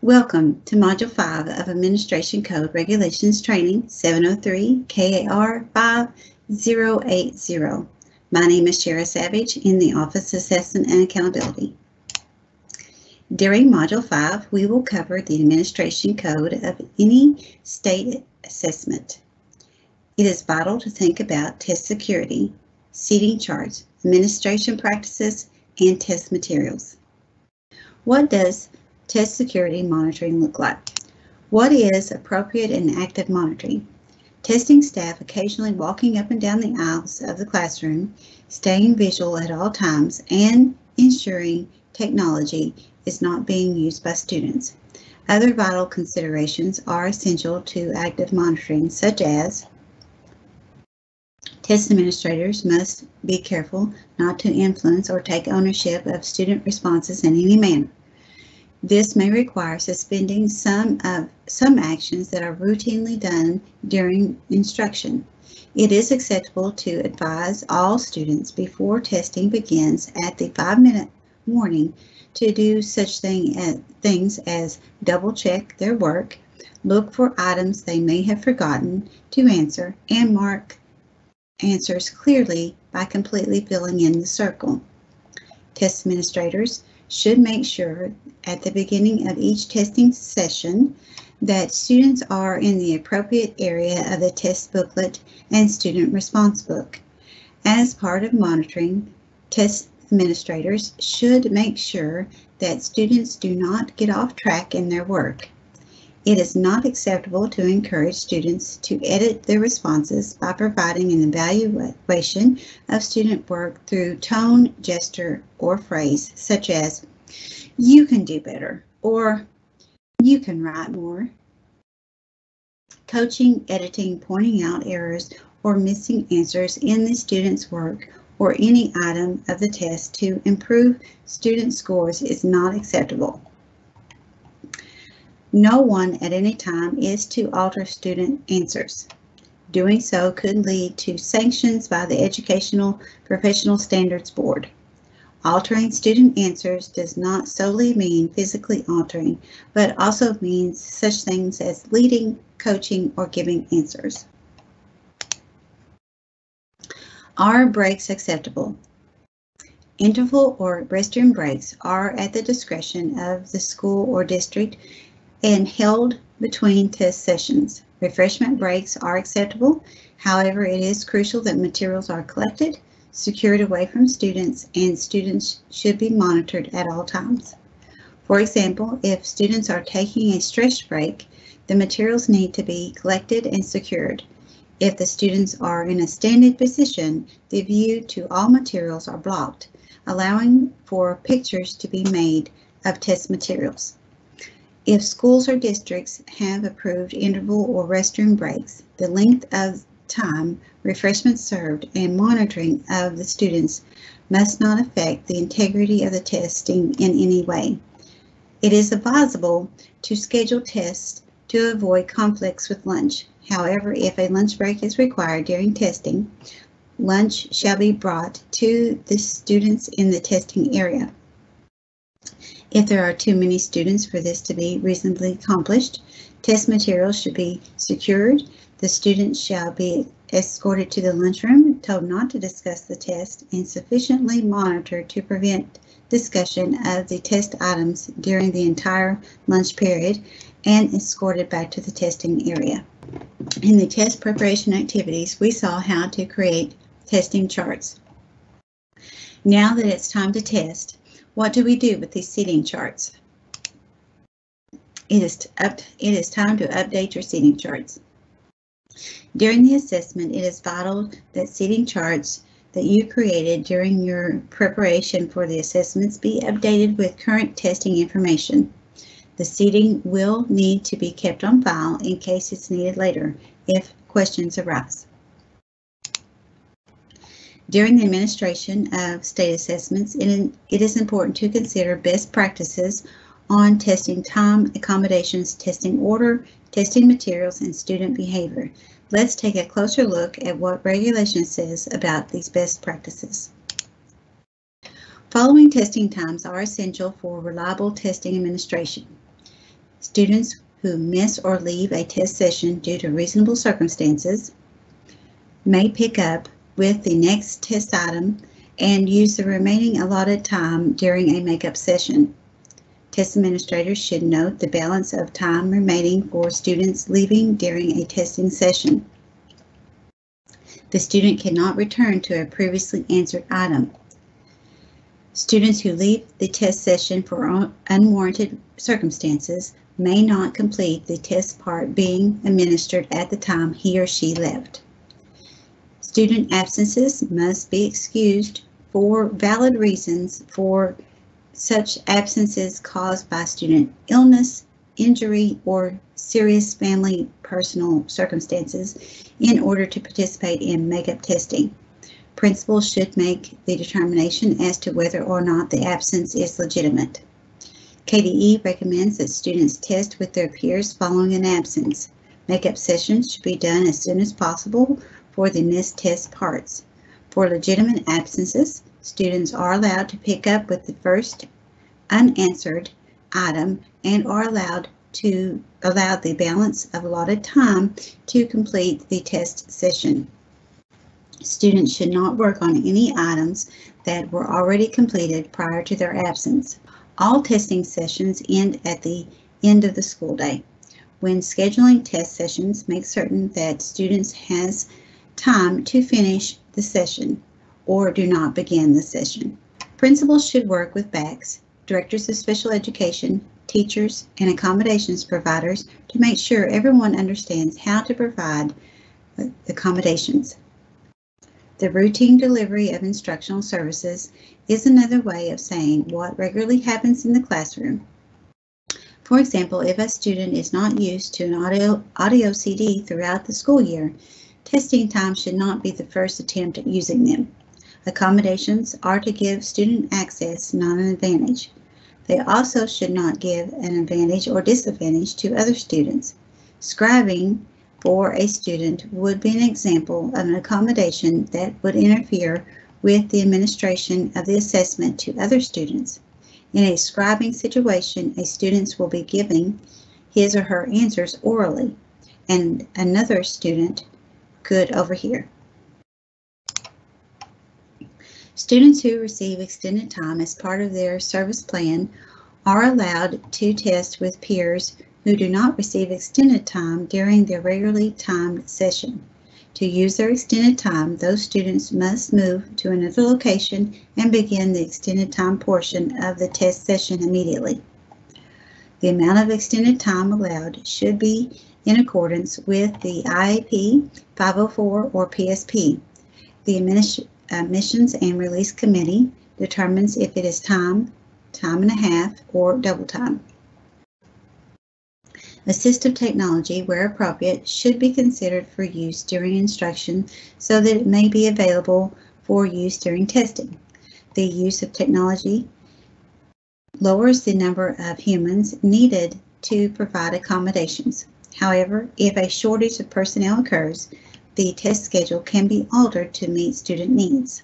Welcome to Module 5 of Administration Code Regulations Training 703 KAR 5080. My name is Shara Savage in the Office of Assessment and Accountability. During Module 5, we will cover the administration code of any state assessment. It is vital to think about test security, seating charts, administration practices, and test materials. What does test security monitoring look like? What is appropriate and active monitoring? Testing staff occasionally walking up and down the aisles of the classroom, staying visual at all times, and ensuring technology is not being used by students. Other vital considerations are essential to active monitoring, such as test administrators must be careful not to influence or take ownership of student responses in any manner. This may require suspending some actions that are routinely done during instruction. It is acceptable to advise all students before testing begins at the 5-minute warning to do such things as double check their work, look for items they may have forgotten to answer, and mark answers clearly by completely filling in the circle. Test administrators should make sure at the beginning of each testing session that students are in the appropriate area of the test booklet and student response book. As part of monitoring, test administrators should make sure that students do not get off track in their work. It is not acceptable to encourage students to edit their responses by providing an evaluation of student work through tone, gesture, or phrase such as, "You can do better," or "You can write more." Coaching, editing, pointing out errors, or missing answers in the student's work or any item of the test to improve student scores is not acceptable. No one at any time is to alter student answers. Doing so could lead to sanctions by the Educational Professional Standards Board. Altering student answers does not solely mean physically altering, but also means such things as leading, coaching, or giving answers. Are breaks acceptable? Interval or restroom breaks are at the discretion of the school or district and held between test sessions. Refreshment breaks are acceptable. However, it is crucial that materials are collected, secured away from students, and students should be monitored at all times. For example, if students are taking a stretch break, the materials need to be collected and secured. If the students are in a standing position, the view to all materials are blocked, allowing for pictures to be made of test materials. If schools or districts have approved interval or restroom breaks, the length of time, refreshments served, and monitoring of the students must not affect the integrity of the testing in any way. It is advisable to schedule tests to avoid conflicts with lunch. However, if a lunch break is required during testing, lunch shall be brought to the students in the testing area. If there are too many students for this to be reasonably accomplished, test materials should be secured. The students shall be escorted to the lunchroom, told not to discuss the test, and sufficiently monitored to prevent discussion of the test items during the entire lunch period, and escorted back to the testing area. In the test preparation activities, we saw how to create testing charts. Now that it's time to test, what do we do with these seating charts? It is time to update your seating charts. During the assessment, it is vital that seating charts that you created during your preparation for the assessments be updated with current testing information. The seating will need to be kept on file in case it's needed later if questions arise. During the administration of state assessments, it is important to consider best practices on testing time, accommodations, testing order, testing materials, and student behavior. Let's take a closer look at what regulation says about these best practices. Following testing times are essential for reliable testing administration. Students who miss or leave a test session due to reasonable circumstances may pick up with the next test item and use the remaining allotted time during a makeup session. Test administrators should note the balance of time remaining for students leaving during a testing session. The student cannot return to a previously answered item. Students who leave the test session for unwarranted circumstances may not complete the test part being administered at the time he or she left. Student absences must be excused for valid reasons, for such absences caused by student illness, injury, or serious family personal circumstances in order to participate in makeup testing. Principals should make the determination as to whether or not the absence is legitimate. KDE recommends that students test with their peers following an absence. Makeup sessions should be done as soon as possible for the missed test parts. For legitimate absences, students are allowed to pick up with the first unanswered item and are allowed the balance of allotted time to complete the test session. Students should not work on any items that were already completed prior to their absence. All testing sessions end at the end of the school day. When scheduling test sessions, make certain that students has time to finish the session or do not begin the session. Principals should work with BACs, directors of special education, teachers, and accommodations providers to make sure everyone understands how to provide accommodations. The routine delivery of instructional services is another way of saying what regularly happens in the classroom. For example, if a student is not used to an audio CD throughout the school year, testing time should not be the first attempt at using them. Accommodations are to give student access, not an advantage. They also should not give an advantage or disadvantage to other students. Scribing for a student would be an example of an accommodation that would interfere with the administration of the assessment to other students. In a scribing situation, a student will be giving his or her answers orally, and another student could overhear. Students who receive extended time as part of their service plan are allowed to test with peers who do not receive extended time during their regularly timed session. To use their extended time, those students must move to another location and begin the extended time portion of the test session immediately. The amount of extended time allowed should be in accordance with the IAP 504 or PSP. The Admissions and Release Committee determines if it is time and a half, or double time. Assistive technology, where appropriate, should be considered for use during instruction so that it may be available for use during testing. The use of technology lowers the number of humans needed to provide accommodations. However, if a shortage of personnel occurs, the test schedule can be altered to meet student needs.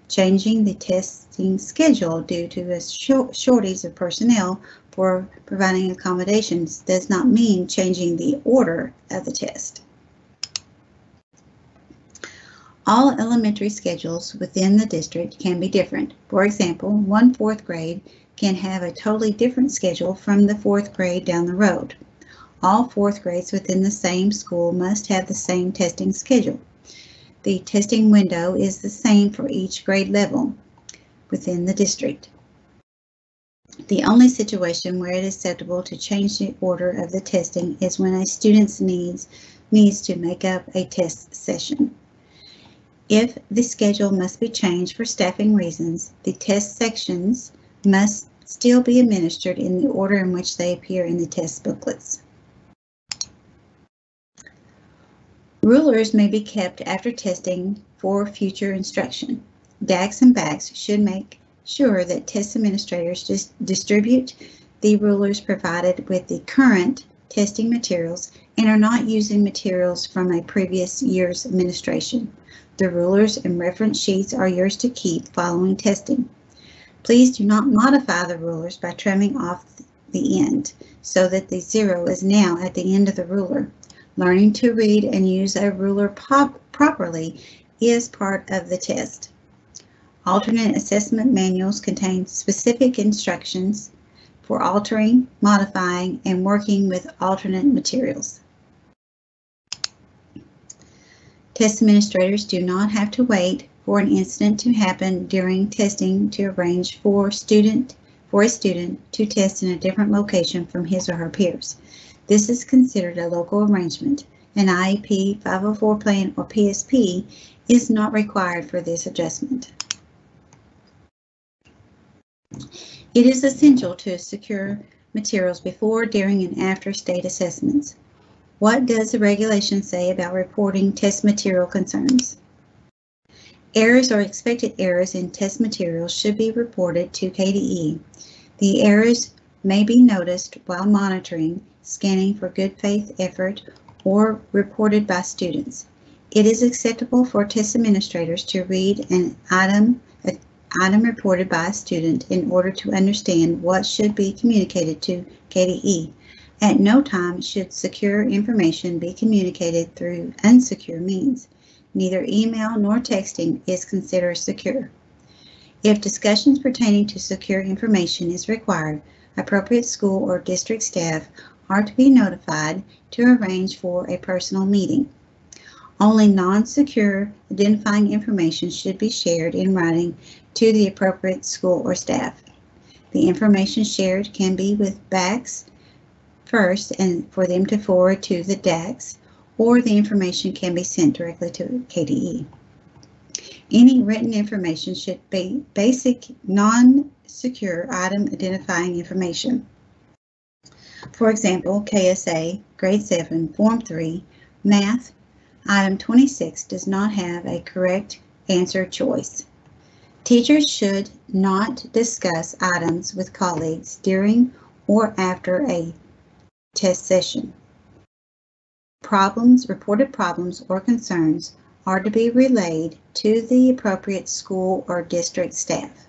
Changing the testing schedule due to a shortage of personnel for providing accommodations does not mean changing the order of the test. All elementary schedules within the district can be different. For example, one fourth grade can have a totally different schedule from the fourth grade down the road. All fourth grades within the same school must have the same testing schedule. The testing window is the same for each grade level within the district. The only situation where it is acceptable to change the order of the testing is when a student needs to make up a test session. If the schedule must be changed for staffing reasons, the test sections must still be administered in the order in which they appear in the test booklets. Rulers may be kept after testing for future instruction. DACs and BACs should make sure that test administrators distribute the rulers provided with the current testing materials and are not using materials from a previous year's administration. The rulers and reference sheets are yours to keep following testing. Please do not modify the rulers by trimming off the end, so that the 0 is now at the end of the ruler. Learning to read and use a ruler properly is part of the test. Alternate assessment manuals contain specific instructions for altering, modifying, and working with alternate materials. Test administrators do not have to wait for an incident to happen during testing to arrange for a student to test in a different location from his or her peers. This is considered a local arrangement. An IEP, 504 plan, or PSP is not required for this adjustment. It is essential to secure materials before, during, and after state assessments. What does the regulation say about reporting test material concerns? Errors or expected errors in test materials should be reported to KDE. The errors may be noticed while monitoring, scanning for good faith effort, or reported by students. It is acceptable for test administrators to read an item reported by a student in order to understand what should be communicated to KDE. At no time should secure information be communicated through unsecure means. Neither email nor texting is considered secure. If discussions pertaining to secure information is required, appropriate school or district staff are to be notified to arrange for a personal meeting. Only non-secure identifying information should be shared in writing to the appropriate school or staff. The information shared can be with BACs first and for them to forward to the DACs, or the information can be sent directly to KDE. Any written information should be basic, non-secure item identifying information. For example, KSA, Grade 7, Form 3, Math, Item 26 does not have a correct answer choice. Teachers should not discuss items with colleagues during or after a test session. Reported problems or concerns are to be relayed to the appropriate school or district staff.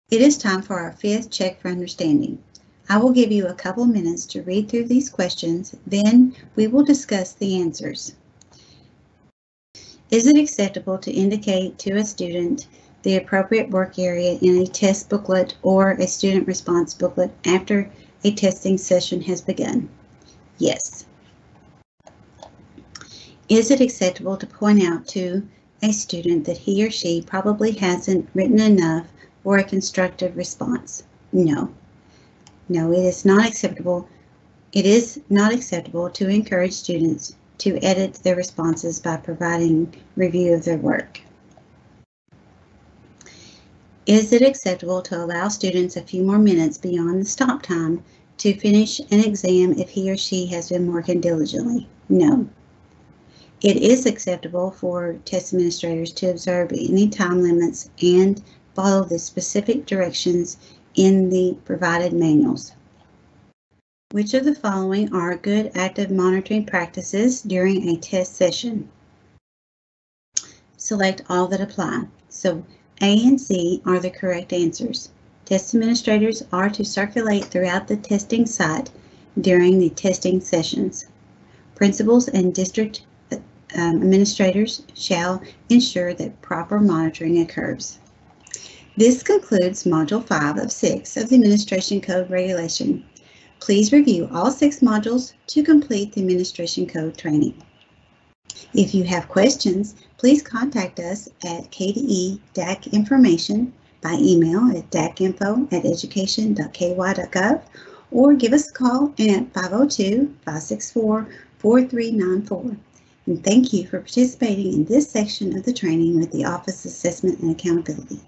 It is time for our 5th check for understanding. I will give you a couple minutes to read through these questions, then we will discuss the answers. Is it acceptable to indicate to a student the appropriate work area in a test booklet or a student response booklet after a testing session has begun? Yes. Is it acceptable to point out to a student that he or she probably hasn't written enough for a constructive response? No. No, it is not acceptable. It is not acceptable to encourage students to edit their responses by providing review of their work. Is it acceptable to allow students a few more minutes beyond the stop time to finish an exam if he or she has been working diligently? No. It is acceptable for test administrators to observe any time limits and follow the specific directions in the provided manuals. Which of the following are good active monitoring practices during a test session? Select all that apply. So A and C are the correct answers. Test administrators are to circulate throughout the testing site during the testing sessions. Principals and district administrators shall ensure that proper monitoring occurs. This concludes Module 5 of 6 of the Administration Code Regulation. Please review all 6 modules to complete the Administration Code training. If you have questions, please contact us at KDE DAC Information by email at dacinfo@education.ky.gov or give us a call at 502-564-4394. And thank you for participating in this section of the training with the Office of Assessment and Accountability.